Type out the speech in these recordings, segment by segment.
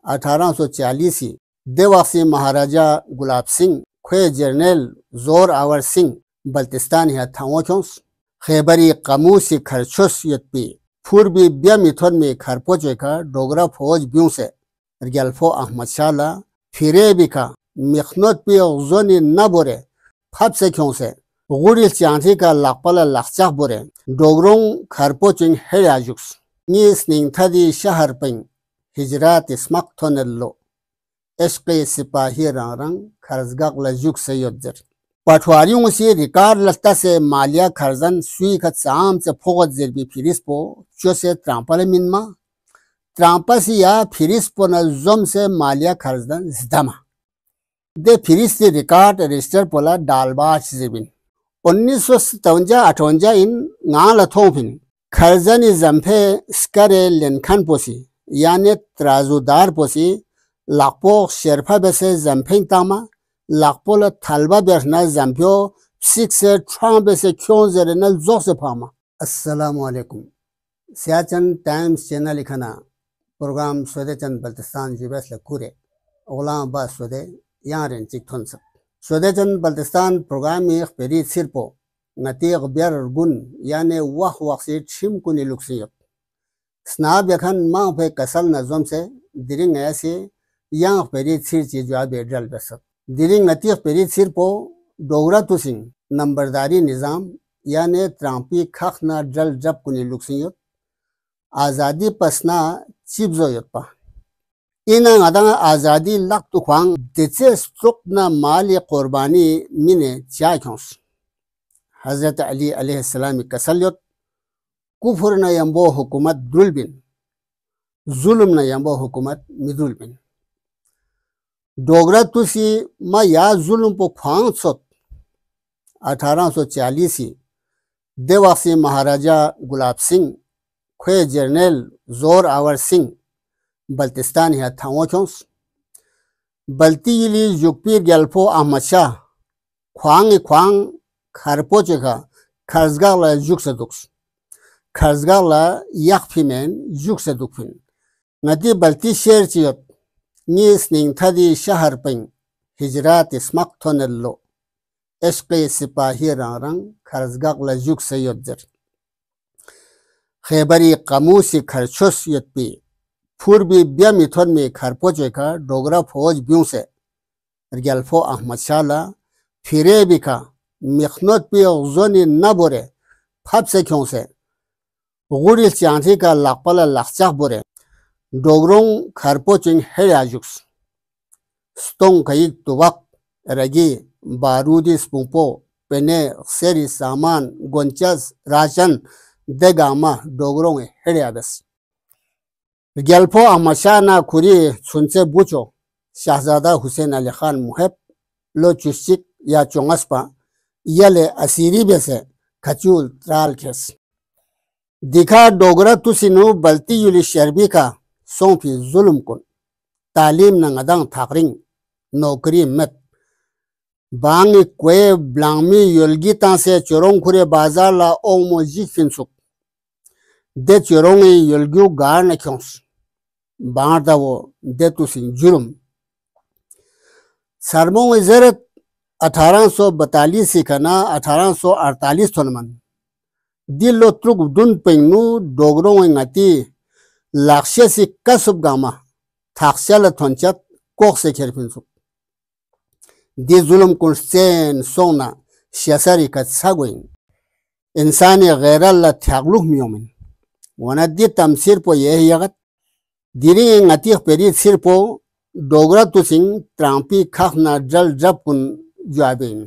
1840 देवासी महाराजा गुलाब सिंह खे जर्नल जोर आवर सिंह बल्तिस्तान या थावोचोंस खैबरी कमूसी खरचोस यत्पी पूर्वी ब्यामिथोन में खरपोचे का डोगरा फौज ब्यूं से रियल्फो अहमद शाला फिरे बिका मिखनोत पी जोनी न बोरे फब से क्यों से गुड़ी चांदी का लाकपला लाकचा बोरे डोगरों खरपोचिंग है आजुक्स नी स्निंग थदी शहर पिंग हिजरात स्मक थोनल्लो इश्क़ सिपाही रंग खर्जगाक लजुक से योद्दर पटवारियों से रिकार लत्ता से मालिया खर्जन सुई खत साम से फोगत जरबी फिरिस्पो जो से त्रांपल मिनमा त्रांपस या फिरिस्पो न जोम से मालिया खर्जन जिदमा दे फिरिस से रिकार्ड रजिस्टर पोला डालबाच जरबिन 1957-58 इन गाल थोफिन खर्जन जम्फे स्करे लेनखन पोसी यानी त्राजुदार पोसी लापो शेरफा बेसे जम्फिंग तामा लापो ल थालबा बेरना जम्फियो सिक्स से ट्रां बेसे क्यों जरनल जोसे फामा। अस्सलामु अलैकुम सियाचन टाइम्स चैनल लिखना प्रोग्राम सोदे चंद बल्तिस्तान जीबस लकुरे ओला बा सोदे यारें चिकथन सब सोदे चंद बल्तिस्तान प्रोग्राम में पेरी सिरपो नतीग बेर गुन यानी वाह वाक्सी छिम कुनी लुक्सियत स्नाब यखन मां पे कसल नजम से दिरिंग ऐसे yang perit sir ci jawab dal besat diring natiq perit sir po dogra tusin नंबरदारी निज़ाम यानी त्रांपी खखना जल जब कुनी लुक्सियत आज़ादी पसना चिब्जोयत पा इन अदा आज़ादी लक तुखांग दिचे स्ट्रुकना माली कुर्बानी मिने चाख्योंस हज़रत अली अलैहिस्सलाम कसलियत कुफर न यंबो हुकूमत दुलबिन जुल्म न यंबो हुकूमत मिदुलबिन डोगरा तुसी मा या जुल्म पो ख्वांग सोत 1840 देवासी महाराजा गुलाब सिंह खे जर्नल जोर आवर सिंह बल्तिस्तान या थावोचोंस बल्ती यली जुकपीर गल्फो अहमद शाह ख्वांग खरपोचे का खर्जगाला जुक से दुक्स खर्जगाला यक फिमेन जुक से दुखिन नदी बल्ती शेर चियत नी स्निंग थदी शहर पिंग हिजरात स्मक थोनल्लो इश्क़ सिपाही रंग खर्जगाक लजुक से योद्दर खैबरी कमूसी खरचोस यत्पी पूर्वी ब्यामिथोन में खरपोचे का डोगरा फौज ब्यूं से रियल्फो अहमद शाला फिरे बिका मिखनोत पी जोनी न बोरे फब से क्यों से गुड़ी चांदी का लाकपला लाकचा बोरे डोगरों खरपोचिंग है आजुक्स स्टोंग कई तुवक रगी बारूदी स्पूपो पेने सेरी सामान गोंचस राशन देगामा डोगरों है आबस गल्फो अहमद ना खुरी सुनसे बुचो शहजादा हुसैन अली खान मुहब लो चुस्चिक या चोंगसपा यले असीरी बेसे खचूल त्राल खेस दिखा डोगरा तुसिनु बल्ती युली शर्बी का सोंफी जुल्म कुन तालीम नंगदंग थाकरिंग नौकरी मत बांग क्वे ब्लांगमी योलगी तांसे चोरों खुरे बाजार ला ओमो जी फिनसुक दे चोरों योलगियो गार न क्योंस बाहर दा वो दे तुसिन जुर्म सरमों इजरत 1842 कना 1848 थोनमन दिलो त्रुक दुन पेंगनु डोगरों ngati लाक्ष्य से कसब गामा थाक्सल थोंचत कोक से खेरफिनसुक दी जुल्म कुर्सेन सोना शसरी का सागोइन इंसानी गैरल थ्यागलुक मियोमिन वना दी तमसीर पो ये यगत दिरी ngati पेरी सिर पो डोगरा तुसिंग त्रांपी खखना जल जब कुन जाबेन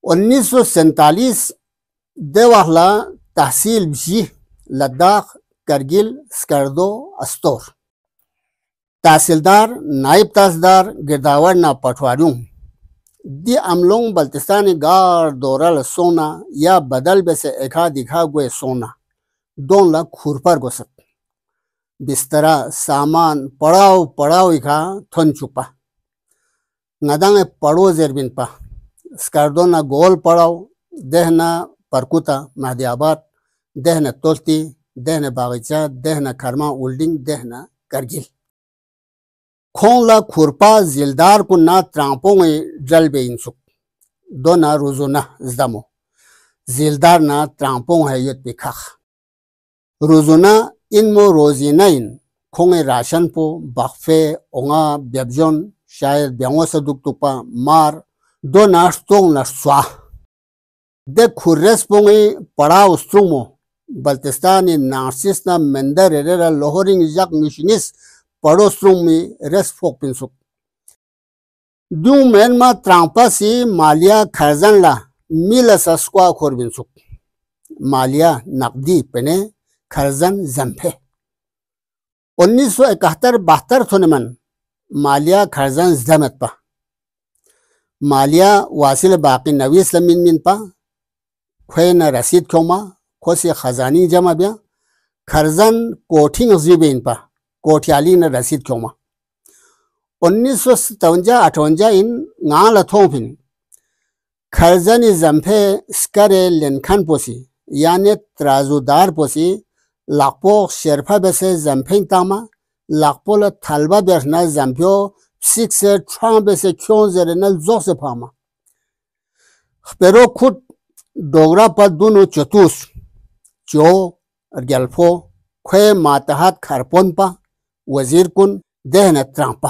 1947 देवाहला तहसील भी लद्दाख करगिल स्कर्दो अस्तोर तहसीलदार नायब तहसीलदार गिरदावर ना पटवारियों दी अमलों बल्तिस्तानी गार दोरल सोना या बदल बेसे एका दिखा गुए सोना 2 लाख खुरपर गोसत बिस्तरा सामान पड़ाव इखा थन चुपा ngadaंग पड़ो जेरबिन पा स्कर्दो ना गोल पड़ाव देहना परकुता महदियाबाद देहना तोल्ती देहना बागीचा देहना खरमा उल्डिंग देहना करगिल खोंला खुरपा जिलदार कुन्ना त्रांपोंगे जलबे इंसुक दोना रुजुना जमो जिलदार ना त्रांपों है युत बिखा रुजुना इनमो रोजीना इन खोंगे राशन पो बखफे ओंगा बेबजोन शायद ब्यांगो सदुक तुपा मार दो नाश्तों नस्वा दे खुर्रेस पोंगे पड़ा उस्त्रुमो बल्तिस्तानी नार्सिस ना मेंदर एरेरा लोहरिंग जक मिशिनिस पड़ो स्त्रुमी रेस फोक पिंसुक दू मेनमा त्रांपासी मालिया खरजन ला मिला सस्क्वा खोर बिंसुक मालिया नकदी पेने खरजन जंफे 1971-72 थोनेमन मालिया खरजन जमत पा मालिया वासिल बाकी नवीस लमिन मिन पा खोयना रसीद खोमा खोसे खजानी जमा बिया खरजन कोठिंग जिबेन पा कोठियाली न रसीद खोमा 1957-58 इन ngaला थोंफिन खरजनी जंफे स्करे लेनखन पोसी यानी त्राजुदार पोसी लाखपो शेरफा बेसे जंफें तामा लाखपो ल थालबा बेरना जंफियो सिक्स से ट्रां बेसे क्यों जरेनल जोसे फामा खपेरो खुद डोगरा पर दोनों चतुस चो गल्फो खे मातहात खरपोन पा वजीर कुन देहना त्रांपा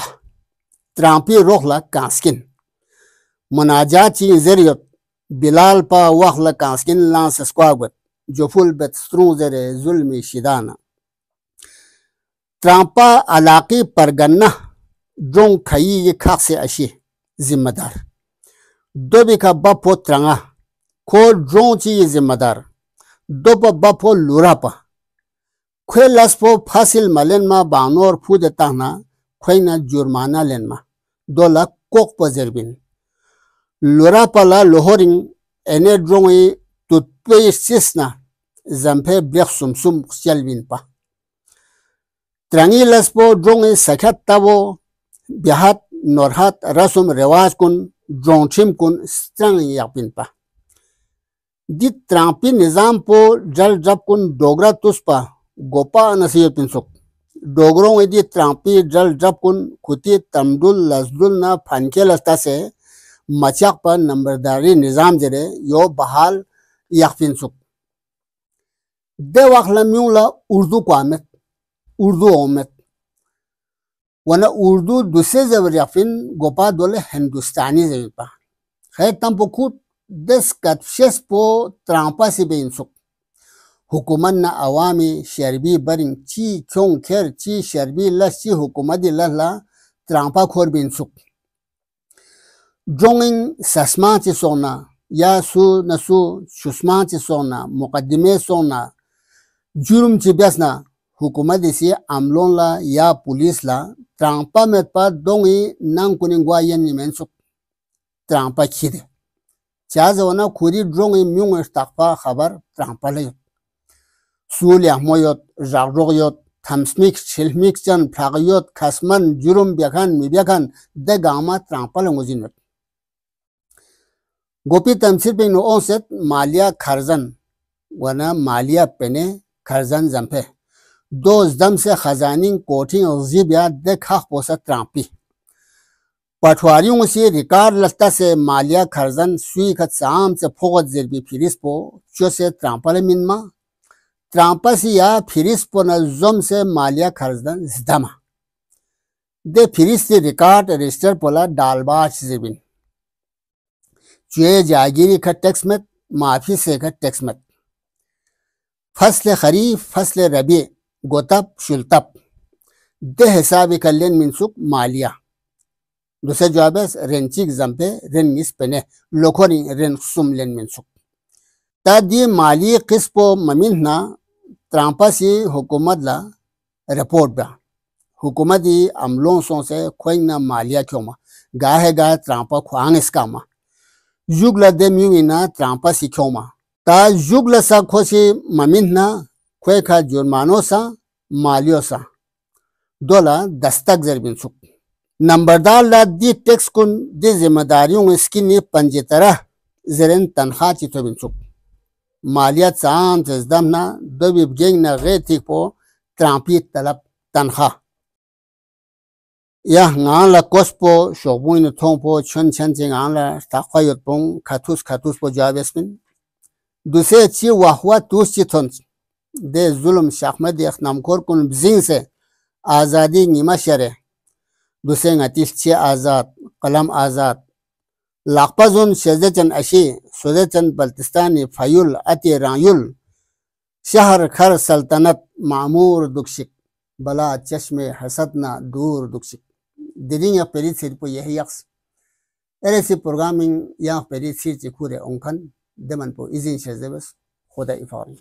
त्रांपी रोखला कांस्किन मुनाजात ची जरियत बिलाल पा वखला कांस्किन लांस स्क्वागत जोफुल बेत स्ट्रू जरे जुल्मी शिदाना त्रांपा अलाकी परगन्ना ड्रोंग खई ये खाक से अशी जिम्मेदार दोबी का बपो त्रंगा खो ड्रोंग ची ये जिम्मेदार दोबा बपो लुरापा खे लसपो फासिल मलेन मा बानोर फूद ताना खोइना जुर्माना लेन मा 2 लाख कोक पजरबिन लुरापला लोहरिंग एने ड्रोंगी तुत्वे सिसना जंफे ब्रेक सुमसुम चलबिन पा त्रंगी लसपो ड्रोंगी सखत तबो बिहात नोरहात रसुम रिवाज कुन ड्रोंगचिम कुन स्त्रंग यापिन पा दि त्रांपी निजाम पो जल जब कुन डोगरा तुस्पा गोपा नसीब पिंसुक डोगरों यदि त्रांपी जल जब कुन खुती तमदुल लजदुल ना फनके लस्ता से मचाक पर नंबरदारी निजाम जरे यो बहाल याफिंसुक दे वखला म्यूला उर्दू क्वामेत उर्दू ओमेत वना उर्दू दुसे जबर याफिन गोपा दोले हिंदुस्तानी जमीपा खैर तंपो खुद दस कत्शेस पो त्रांपा से बेइंसुक हुकूमत ना अवामी शर्बी बरिंग ची क्यों खेर ची शर्बी लस ची हुकूमत लल्ला त्रांपा खोर बेइंसुक ड्रोंगिंग सस्मा ची सोना या सु नसु सुस्मा ची सोना मुकदमे सोना जुर्म ची बेसना हुकूमत इसी अमलों ला या पुलिस ला त्रांपा में पा दोंगी नंग कुनिंगवा यन निमेंसुक त्रांपा खिदे चाजवना खुरी ड्रोंगी म्यूंग तकपा खबर त्रांपा ले सूल यामोयत जागरोयत थम्समिक छिलमिक चन फ्लागयत खसमन जुर्म बेखान मिबेखान दे गामा त्रांपा लंगुजिनत गोपी तमसिर पे नो ओसेत मालिया खरजन वना मालिया पेने खरजन जंपे दो दम से खजानिंग कोठिंग जिबिया दे खाख पोसा त्रांपी पटवारियों से रिकॉर्ड लस्ता से मालिया खरजन सुई खत साम से फोगत जिरबी फिरिस पो चो से त्रांपा ले मिनमा त्रांपा से या फिरिस पो नजम से मालिया खरजन जिदमा दे फिरिस से रिकॉर्ड रजिस्टर पोला डालबाच जिबिन चुए जागीरी का टैक्स में माफी से का टैक्स में फसल खरीफ फसल रबी गोतब शुल्तब दे हिसाब कलेन मिनसुक मालिया दूसरे जवाब है रेंचिक जंपे रेन मिस पेने लोखोरी रेन सुम लेन मिनसुक तादी माली किस्पो ममिनना त्रांपासी हुकूमत ला रिपोर्ट बा हुकूमती अमलों से खोइना मालिया क्योंमा गाहे गाहे त्रांपा खुआंग इसकामा युगला दे म्यूइना त्रांपा सिक्योमा ता युगला सा खोसी ममिनना खोए खा जुर्मानो सा मालियो सा दोला दस्तक जरबिन सुक नंबरदार ला दी टैक्स कुन दी जिम्मेदारियों इसकी नी पंजितरा जरेन तनख्वाह चितो बिन सुक मालिया चांद जदमना दो बिबजेंग ना गे थिक पो त्रांपी तलब तनख्वाह ya ngang la kospo shokbuin thongpo chon chan che ngang la takwayot pong khatus po jabesmin duse chi wahwa tus chi thon de zulm shahmad namkor kun bzing se आज़ादी नीमा शरे दुसे ngatish chi आज़ाद कलम आज़ाद लाखपाजुन शेजचन अशी सुदेचन बल्तिस्तानी फायुल अति रायुल शहर खर सल्तनत मामूर दुक्षिक बला चश्मे हसदना दूर दुक्षिक दिरिंग पेरी सिर पो यही यक्स एरेसी प्रोग्रामिंग या पेरी सिर चिखुरे ओंखन देमन पो इजिन शेजेबस खुदा इफारी